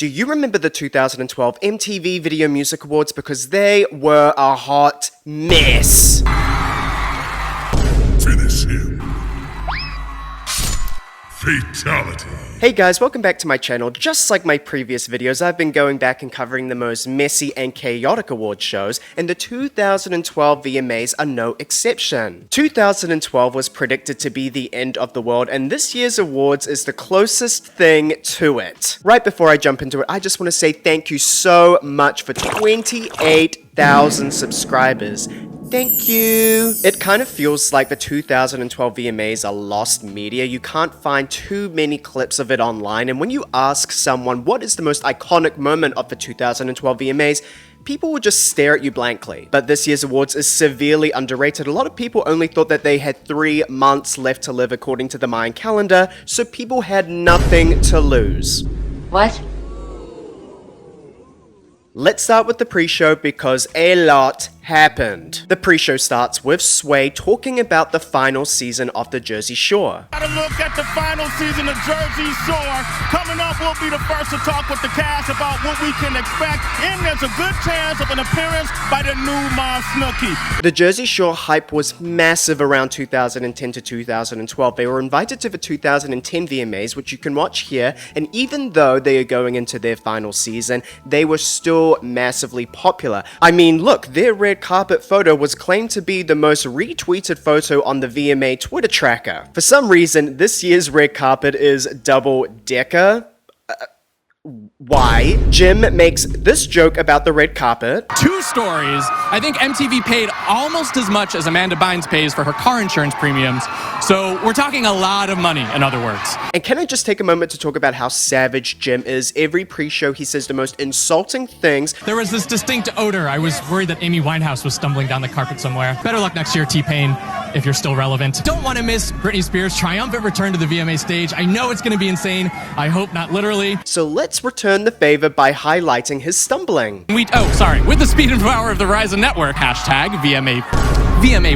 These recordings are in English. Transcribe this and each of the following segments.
Do you remember the 2012 MTV Video Music Awards? Because they were a hot mess. Finish him. Fatality. Hey guys, welcome back to my channel. Just like my previous videos, I've been going back and covering the most messy and chaotic award shows, and the 2012 VMAs are no exception. 2012 was predicted to be the end of the world, and this year's awards is the closest thing to it. Right before I jump into it, I just want to say thank you so much for 28,000 subscribers. Thank you. It kind of feels like the 2012 VMAs are lost media. You can't find too many clips of it online, and when you ask someone what is the most iconic moment of the 2012 VMAs, people will just stare at you blankly. But this year's awards is severely underrated. A lot of people only thought that they had 3 months left to live according to the Mayan calendar, so people had nothing to lose. What? Let's start with the pre-show because a lot happened. The pre-show starts with Sway talking about the final season of the Jersey Shore. Got a look at the final season of Jersey Shore. Coming up, we'll be the first to talk with the cast about what we can expect, and there's a good chance of an appearance by the new Mom Snooki. The Jersey Shore hype was massive around 2010 to 2012. They were invited to the 2010 VMAs, which you can watch here, and even though they are going into their final season, they were still massively popular. I mean, look, their red carpet photo was claimed to be the most retweeted photo on the VMA Twitter tracker. For some reason, this year's red carpet is double-decker. Why? Jim makes this joke about the red carpet. 2 stories. I think MTV paid almost as much as Amanda Bynes pays for her car insurance premiums. So we're talking a lot of money, in other words. And can I just take a moment to talk about how savage Jim is? Every pre-show he says the most insulting things. There was this distinct odor. I was worried that Amy Winehouse was stumbling down the carpet somewhere. Better luck next year, T-Pain, if you're still relevant. Don't want to miss Britney Spears' triumphant return to the VMA stage. I know it's going to be insane. I hope not literally. So let's return the favor by highlighting his stumbling. With the speed and power of the Verizon network, hashtag VMA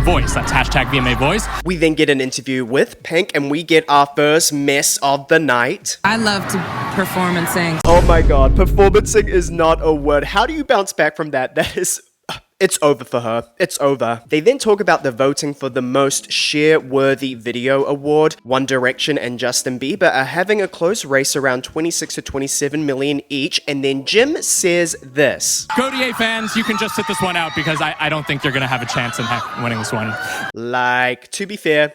Voice. That's hashtag VMA Voice. We then get an interview with Pink, and we get our first mess of the night. I love to perform and sing. Oh my god, performancing is not a word. How do you bounce back from that? That is... It's over for her. It's over. They then talk about the voting for the most share-worthy video award. One Direction and Justin Bieber are having a close race around 26 to 27 million each, and then Jim says this. Godier fans, you can just sit this one out because I don't think you're going to have a chance in winning this one. Like, to be fair,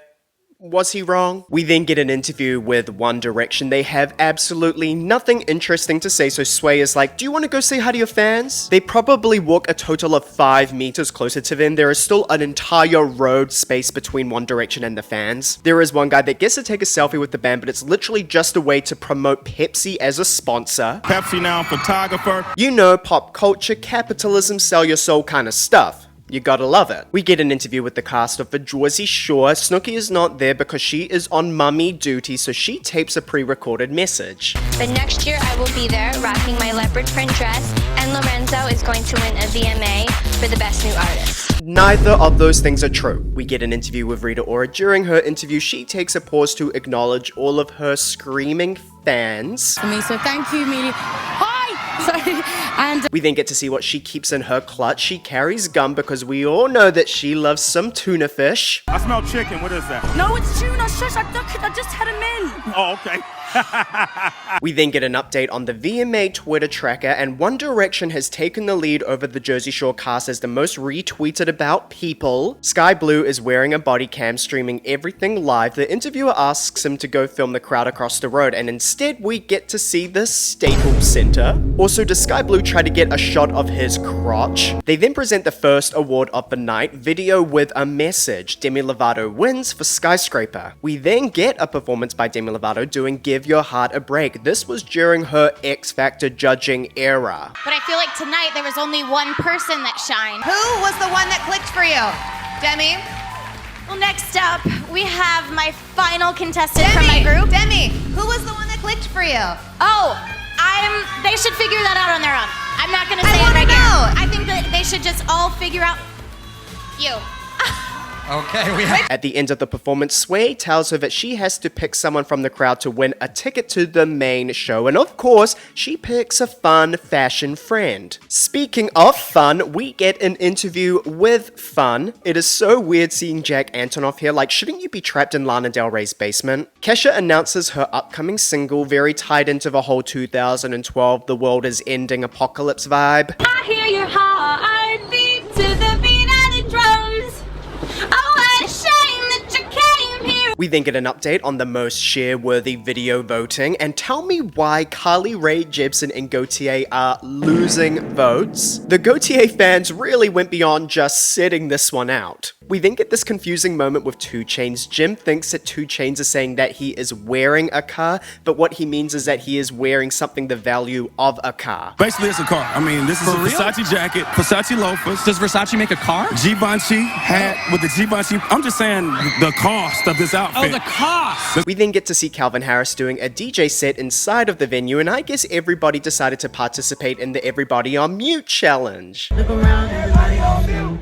was he wrong? We then get an interview with One Direction. They have absolutely nothing interesting to say, so Sway is like, do you want to go say hi to your fans? They probably walk a total of 5 meters closer to them. There is still an entire road space between One Direction and the fans. There is one guy that gets to take a selfie with the band, but it's literally just a way to promote Pepsi as a sponsor. Pepsi now photographer. You know, pop culture, capitalism, sell your soul kind of stuff. You gotta love it. We get an interview with the cast of the Jersey Shore. Snooki is not there because she is on mummy duty, so she tapes a pre-recorded message. But next year I will be there rocking my leopard print dress, and Lorenzo is going to win a VMA for the best new artist. Neither of those things are true. We get an interview with Rita Ora. During her interview, she takes a pause to acknowledge all of her screaming fans. For me, so thank you, Amelia. Sorry. And we then get to see what she keeps in her clutch. She carries gum because we all know that she loves some tuna fish. I smell chicken. What is that? no, it's tuna. Shush, I just had him in. Oh, okay. We then get an update on the VMA Twitter tracker, and One Direction has taken the lead over the Jersey Shore cast as the most retweeted about people. Sky Blue is wearing a body cam streaming everything live. The interviewer asks him to go film the crowd across the road, and instead we get to see the Staples Center. Also, does Sky Blue try to get a shot of his crotch? They then present the first award of the night, Video with a Message. Demi Lovato wins for Skyscraper. We then get a performance by Demi Lovato doing Give Your Heart a Break. This was during her X Factor judging era. But I feel like tonight there was only one person that shined. Who was the one that clicked for you? Demi? Well, next up, we have my final contestant from my group. Demi, who was the one that clicked for you? Oh, they should figure that out on their own. I'm not gonna say it right know. here. I think that they should just all figure out you. Okay, we have... At the end of the performance, Sway tells her that she has to pick someone from the crowd to win a ticket to the main show, and of course, she picks a fun fashion friend. Speaking of fun, we get an interview with Fun. It is so weird seeing Jack Antonoff here, like shouldn't you be trapped in Lana Del Rey's basement? Kesha announces her upcoming single, very tied into the whole 2012 The World Is Ending apocalypse vibe. I hear your heart beat to the beat of the drums. Oh, what a shame that you came here. We then get an update on the most share-worthy video voting, and tell me why Carly Rae Jepsen and Gautier are losing votes. The Gautier fans really went beyond just sitting this one out. We then get this confusing moment with 2 Chainz. Jim thinks that 2 Chainz is saying that he is wearing a car, but what he means is that he is wearing something the value of a car. Basically, it's a car. I mean, this is a Versace jacket, Versace loafers. Does Versace make a car? Givenchy hat with the Givenchy. I'm just saying the cost of this outfit. Oh, the cost! We then get to see Calvin Harris doing a DJ set inside of the venue, and I guess everybody decided to participate in the Everybody on Mute challenge. Look around, everybody on mute.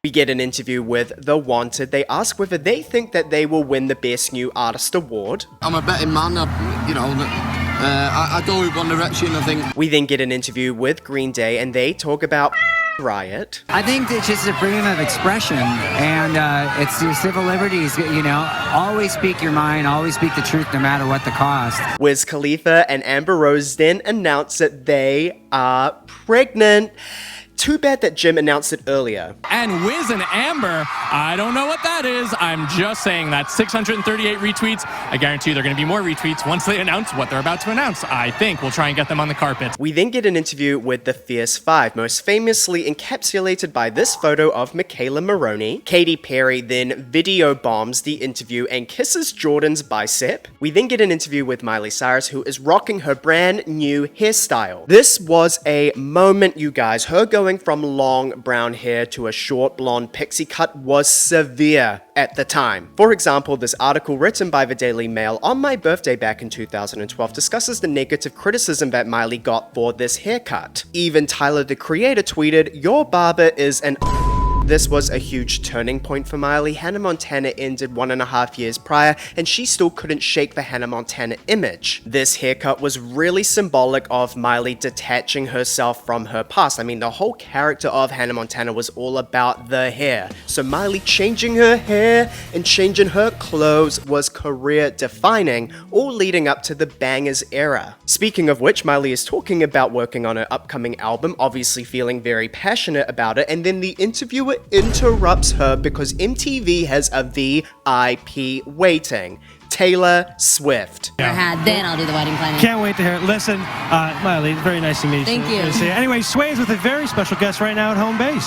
We get an interview with The Wanted. They ask whether they think that they will win the Best New Artist award. I'm a betting man, I go with One Direction, I think. We then get an interview with Green Day, and they talk about Riot. I think it's just a freedom of expression, and it's your civil liberties, always speak your mind, always speak the truth no matter what the cost. Wiz Khalifa and Amber Rose then announce that they are pregnant. Too bad that Jim announced it earlier. And Wiz and Amber, I don't know what that is. I'm just saying that 638 retweets. I guarantee you there are going to be more retweets once they announce what they're about to announce. I think we'll try and get them on the carpet. We then get an interview with the Fierce Five, most famously encapsulated by this photo of Michaela Maroney. Katy Perry then video bombs the interview and kisses Jordan's bicep. We then get an interview with Miley Cyrus, who is rocking her brand new hairstyle. This was a moment, you guys. Her going from long brown hair to a short blonde pixie cut was severe at the time. For example, this article written by the Daily Mail on my birthday back in 2012 discusses the negative criticism that Miley got for this haircut. Even Tyler the Creator tweeted, "Your barber is an..." This was a huge turning point for Miley. Hannah Montana ended 1.5 years prior, and she still couldn't shake the Hannah Montana image. This haircut was really symbolic of Miley detaching herself from her past. I mean, the whole character of Hannah Montana was all about the hair. So Miley changing her hair and changing her clothes was career defining, all leading up to the Bangers era. Speaking of which, Miley is talking about working on her upcoming album, obviously feeling very passionate about it, and then the interviewer interrupts her because MTV has a VIP waiting. Taylor Swift. Then I'll do the wedding planning. Can't wait to hear it. Listen, Miley, very nice to meet you. Thank you. Anyway, Sway is with a very special guest right now at home base.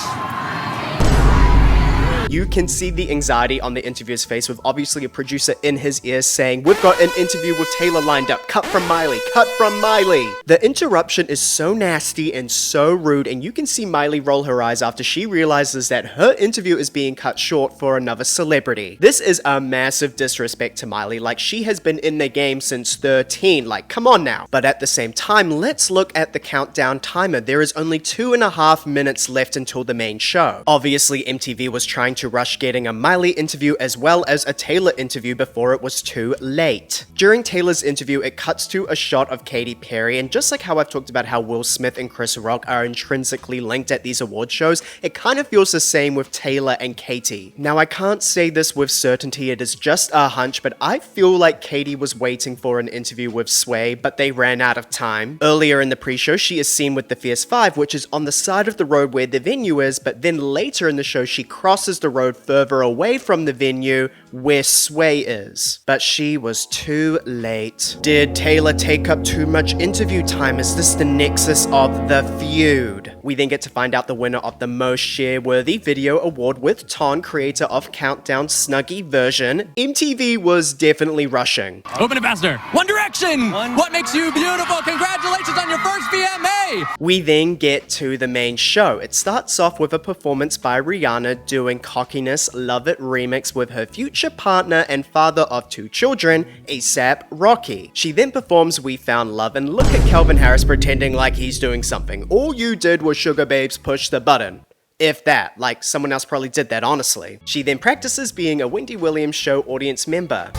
You can see the anxiety on the interviewer's face with obviously a producer in his ear saying, "We've got an interview with Taylor lined up. Cut from Miley. Cut from Miley." The interruption is so nasty and so rude, and you can see Miley roll her eyes after she realizes that her interview is being cut short for another celebrity. This is a massive disrespect to Miley, like she has been in the game since 13, like come on now. But at the same time, let's look at the countdown timer. There is only 2.5 minutes left until the main show. Obviously, MTV was trying to rush getting a Miley interview as well as a Taylor interview before it was too late. During Taylor's interview, it cuts to a shot of Katy Perry, and just like how I've talked about how Will Smith and Chris Rock are intrinsically linked at these award shows, it kind of feels the same with Taylor and Katy. Now, I can't say this with certainty, it is just a hunch, but I feel like Katy was waiting for an interview with Sway, but they ran out of time. Earlier in the pre-show, she is seen with the Fierce Five, which is on the side of the road where the venue is, but then later in the show, she crosses the road further away from the venue where Sway is. But she was too late. Did Taylor take up too much interview time? Is this the nexus of the feud? We then get to find out the winner of the most share-worthy video award with Ton, creator of Countdown Snuggie version. MTV was definitely rushing. Open Ambassador, One Direction! What makes you beautiful? Congratulations on your first VMA! We then get to the main show. It starts off with a performance by Rihanna doing Cockiness Love It remix with her future partner and father of 2 children, A$AP Rocky. She then performs We Found Love, and look at Calvin Harris pretending like he's doing something. All you did was Sugar Babes push the button. If that, like someone else probably did that, honestly. She then practices being a Wendy Williams show audience member.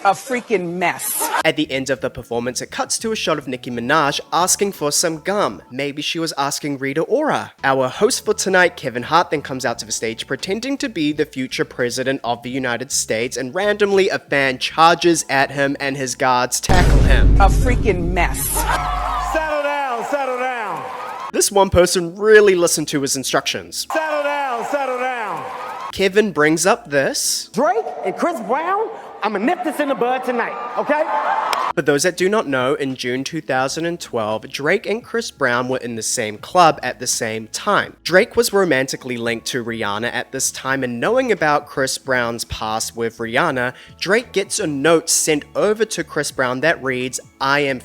A freaking mess. At the end of the performance, it cuts to a shot of Nicki Minaj asking for some gum. Maybe she was asking Rita Ora. Our host for tonight, Kevin Hart, then comes out to the stage pretending to be the future president of the United States, and randomly a fan charges at him and his guards tackle him. A freaking mess. Settle down, settle down. This one person really listened to his instructions. Settle down, settle down. Kevin brings up this. Drake and Chris Brown, I'ma nip this in the bud tonight, okay? For those that do not know, in June 2012, Drake and Chris Brown were in the same club at the same time. Drake was romantically linked to Rihanna at this time, and knowing about Chris Brown's past with Rihanna, Drake gets a note sent over to Chris Brown that reads, "I am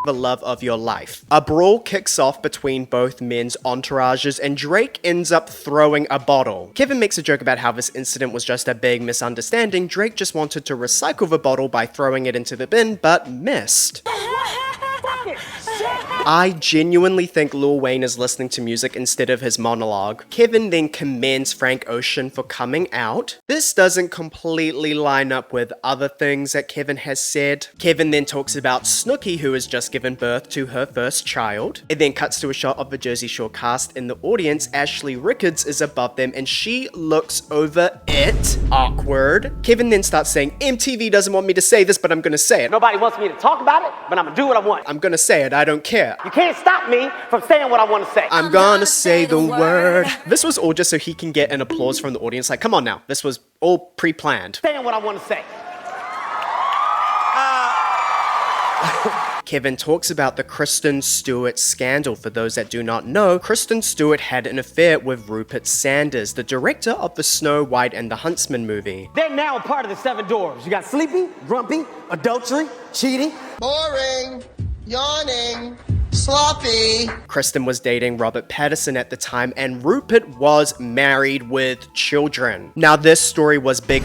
the love of your life." A brawl kicks off between both men's entourages and Drake ends up throwing a bottle. Kevin makes a joke about how this incident was just a big misunderstanding. Drake just wanted to recycle the bottle by throwing it into the bin, but missed. I genuinely think Lil Wayne is listening to music instead of his monologue. Kevin then commends Frank Ocean for coming out. This doesn't completely line up with other things that Kevin has said. Kevin then talks about Snooki, who has just given birth to her first child. It then cuts to a shot of the Jersey Shore cast in the audience. Ashley Rickards is above them and she looks over it. Awkward. Kevin then starts saying, "MTV doesn't want me to say this, but I'm gonna say it. Nobody wants me to talk about it, but I'm gonna do what I want. I'm gonna say it, I don't care. You can't stop me from saying what I want to say. I'm gonna say the word." This was all just so he can get an applause from the audience. Like, come on now. This was all pre-planned. Saying what I want to say. Kevin talks about the Kristen Stewart scandal. For those that do not know, Kristen Stewart had an affair with Rupert Sanders, the director of the Snow White and the Huntsman movie. They're now a part of the Seven Dwarfs. You got sleepy, grumpy, adultery, cheating. Boring, yawning, sloppy. Kristen was dating Robert Pattinson at the time, and Rupert was married with children. Now this story was big.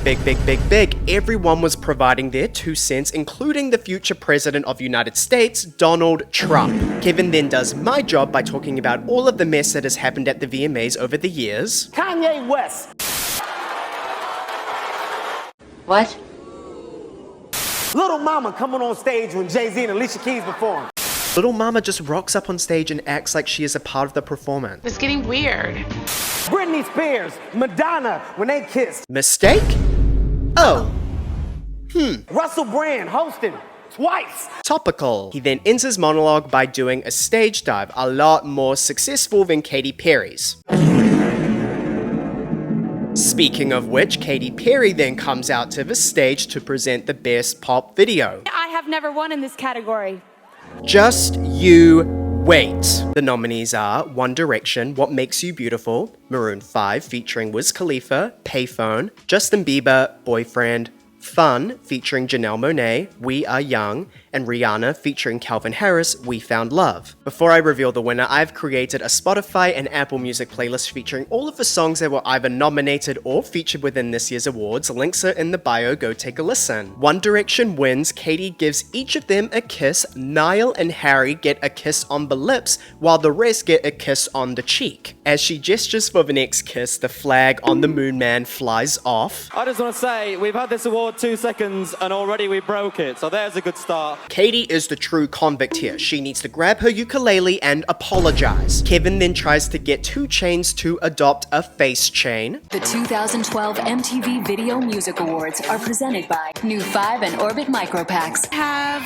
Everyone was providing their 2 cents, including the future president of the United States, Donald Trump. Kevin then does my job by talking about all of the mess that has happened at the VMAs over the years. Kanye West. What? Little Mama coming on stage when Jay-Z and Alicia Keys perform. Little Mama just rocks up on stage and acts like she is a part of the performance. It's getting weird. Britney Spears, Madonna, when they kissed. Mistake? Oh. Russell Brand hosting twice. Topical. He then ends his monologue by doing a stage dive, a lot more successful than Katy Perry's. Speaking of which, Katy Perry then comes out to the stage to present the Best Pop Video. I have never won in this category. Just you wait. The nominees are One Direction, What Makes You Beautiful, Maroon 5 featuring Wiz Khalifa, Payphone, Justin Bieber, Boyfriend, Fun featuring Janelle Monáe, We Are Young, and Rihanna featuring Calvin Harris, We Found Love. Before I reveal the winner, I've created a Spotify and Apple Music playlist featuring all of the songs that were either nominated or featured within this year's awards. Links are in the bio, go take a listen. One Direction wins, Katy gives each of them a kiss, Niall and Harry get a kiss on the lips, while the rest get a kiss on the cheek. As she gestures for the next kiss, the flag on the Moon Man flies off. I just want to say, we've had this award 2 seconds and already we broke it, so there's a good start. Katy is the true convict here. She needs to grab her ukulele and apologize. Kevin then tries to get 2 Chainz to adopt a face chain. The 2012 MTV Video Music Awards are presented by New 5 and Orbit Micro Packs. Have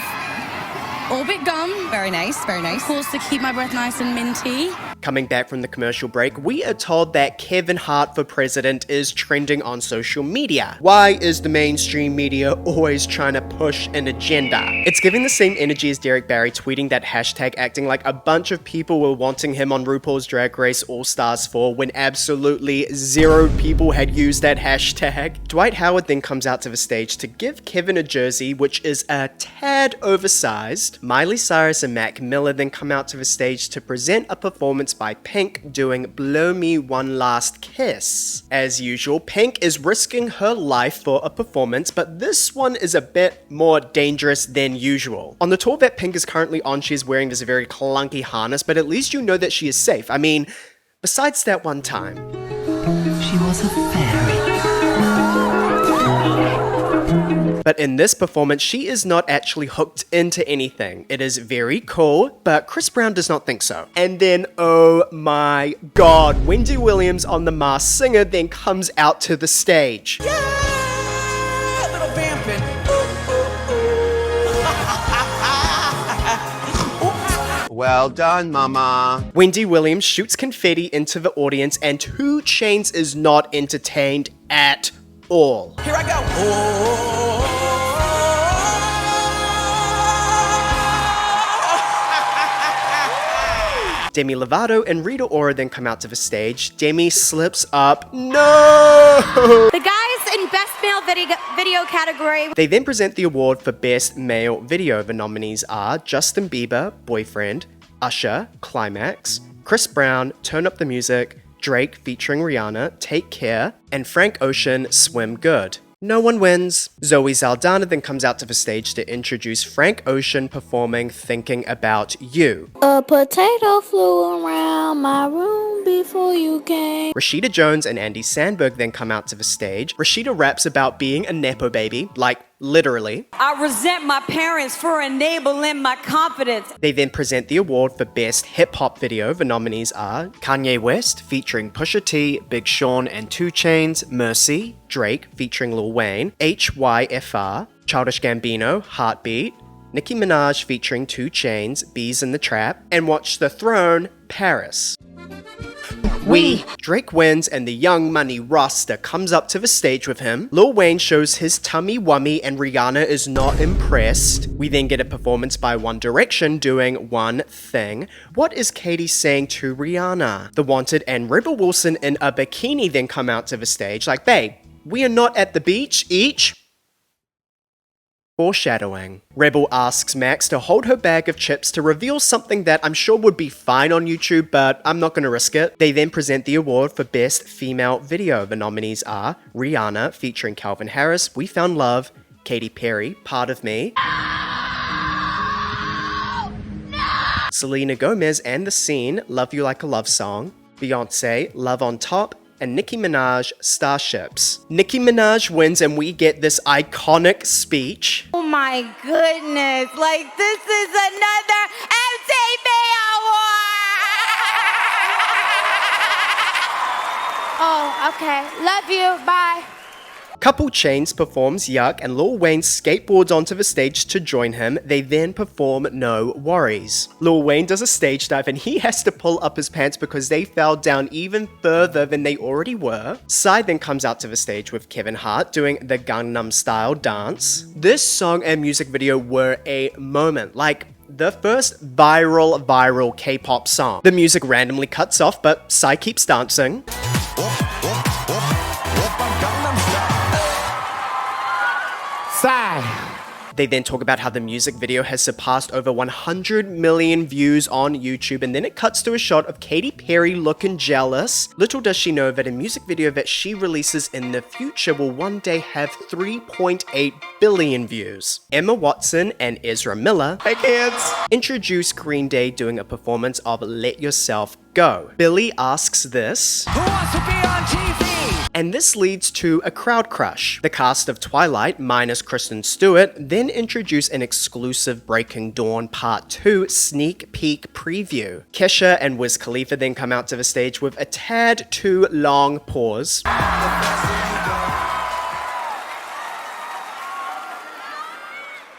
Orbit gum. Very nice, very nice. Of course, to keep my breath nice and minty. Coming back from the commercial break, we are told that Kevin Hart for president is trending on social media. Why is the mainstream media always trying to push an agenda? It's giving the same energy as Derek Barry tweeting that hashtag acting like a bunch of people were wanting him on RuPaul's Drag Race All-Stars 4 when absolutely 0 people had used that hashtag. Dwight Howard then comes out to the stage to give Kevin a jersey which is a tad oversized. list. Miley Cyrus and Mac Miller then come out to the stage to present a performance by Pink doing Blow Me One Last Kiss. As usual, Pink is risking her life for a performance, but this one is a bit more dangerous than usual. On the tour that Pink is currently on, she is wearing this very clunky harness, but at least you know that she is safe. I mean, besides that one time. She was a fairy. But in this performance, she is not actually hooked into anything. It is very cool, but Chris Brown does not think so. And then, oh my god, Wendy Williams on The Masked Singer then comes out to the stage. Yeah, a little vamping. Well done, mama. Wendy Williams shoots confetti into the audience and 2 Chainz is not entertained at all. Here I go. Demi Lovato and Rita Ora then come out to the stage. Demi slips up. No! The guys in Best Male Video category. They then present the award for Best Male Video. The nominees are Justin Bieber, Boyfriend, Usher, Climax, Chris Brown, Turn Up the Music, Drake featuring Rihanna, Take Care, and Frank Ocean, Swim Good. No one wins. Zoe Saldana then comes out to the stage to introduce Frank Ocean performing Thinking About You. A potato flew around my room before you came. Rashida Jones and Andy Samberg then come out to the stage. Rashida raps about being a nepo baby, like literally. I resent my parents for enabling my confidence. They then present the award for Best Hip Hop Video. The nominees are Kanye West featuring Pusha T, Big Sean and 2 Chainz, Mercy, Drake featuring Lil Wayne, HYFR, Childish Gambino, Heartbeat, Nicki Minaj featuring 2 Chainz, Bees in the Trap, and Watch the Throne, Paris. Drake wins and the Young Money roster comes up to the stage with him. Lil Wayne shows his tummy wummy and Rihanna is not impressed. We then get a performance by One Direction doing One Thing. What is Katy saying to Rihanna? The Wanted and Rebel Wilson in a bikini then come out to the stage like, babe, we are not at the beach, each. Foreshadowing. Rebel asks Max to hold her bag of chips to reveal something that I'm sure would be fine on YouTube, but I'm not gonna risk it. They then present the award for Best Female Video. The nominees are Rihanna featuring Calvin Harris, We Found Love, Katy Perry, Part of Me, Selena Gomez and The Scene, Love You Like a Love Song, Beyonce, Love on Top, and Nicki Minaj, Starships. Nicki Minaj wins and we get this iconic speech. Oh my goodness, like this is another MTV Award! Oh, okay. Love you. Bye. Couple Chainz performs Yuck and Lil Wayne skateboards onto the stage to join him. They then perform No Worries. Lil Wayne does a stage dive and he has to pull up his pants because they fell down even further than they already were. Psy then comes out to the stage with Kevin Hart doing the Gangnam Style dance. This song and music video were a moment, like the first viral K-pop song. The music randomly cuts off, but Psy keeps dancing. They then talk about how the music video has surpassed over 100 million views on YouTube, and then it cuts to a shot of Katy Perry looking jealous. Little does she know that a music video that she releases in the future will one day have 3.8 billion views. Emma Watson and Ezra Miller, hey kids, introduce Green Day doing a performance of Let Yourself Go. Billy asks this, who wants to be on TV? And this leads to a crowd crush. The cast of Twilight, minus Kristen Stewart, then introduce an exclusive Breaking Dawn Part 2 sneak peek preview. Kesha and Wiz Khalifa then come out to the stage with a tad too long pause.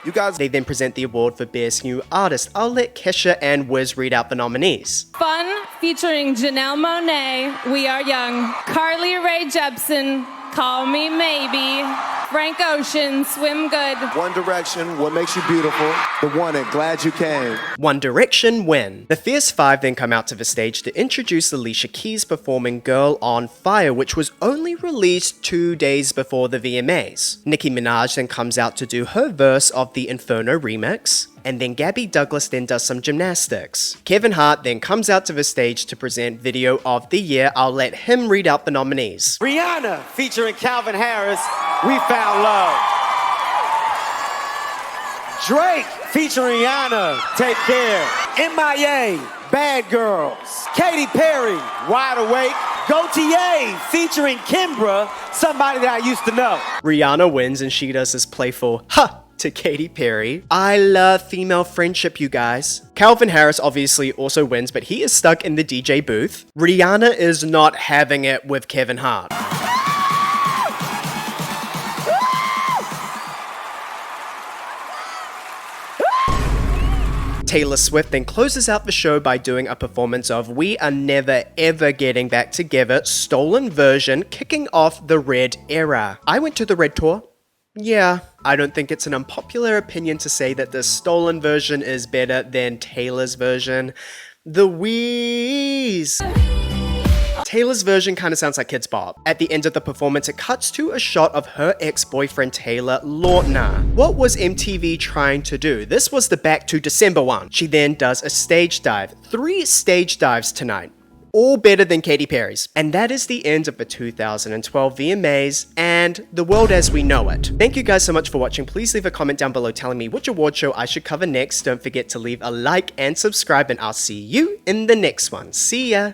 You guys. They then present the award for Best New Artist. I'll let Kesha and Wiz read out the nominees. Fun featuring Janelle Monáe, We Are Young, Carly Rae Jepsen, Call Me Maybe, Frank Ocean, Swim Good. One Direction, What Makes You Beautiful, The One It, Glad You Came. One Direction win. The Fierce Five then come out to the stage to introduce Alicia Keys performing Girl on Fire, which was only released 2 days before the VMAs. Nicki Minaj then comes out to do her verse of the Inferno remix. and then Gabby Douglas then does some gymnastics. Kevin Hart then comes out to the stage to present Video of the Year. I'll let him read out the nominees. Rihanna featuring Calvin Harris, We Found Love. Drake featuring Rihanna, Take Care. MIA, Bad Girls. Katy Perry, Wide Awake. Gaultier featuring Kimbra, somebody that I used to know. Rihanna wins and she does this playful "ha" to Katy Perry. I love female friendship, you guys. Calvin Harris obviously also wins, but he is stuck in the DJ booth. Rihanna is not having it with Kevin Hart. Taylor Swift then closes out the show by doing a performance of We Are Never Ever Getting Back Together, stolen version, kicking off the Red era. I went to the Red tour. Yeah, I don't think it's an unpopular opinion to say that the stolen version is better than Taylor's version. The wheeze. Taylor's version kind of sounds like Kids Bop. At the end of the performance, it cuts to a shot of her ex-boyfriend Taylor Lautner. What was MTV trying to do? This was the Back to December one. She then does a stage dive. 3 stage dives tonight. All better than Katy Perry's. And that is the end of the 2012 VMAs and the world as we know it. Thank you guys so much for watching. Please leave a comment down below telling me which award show I should cover next. Don't forget to leave a like and subscribe, and I'll see you in the next one. See ya!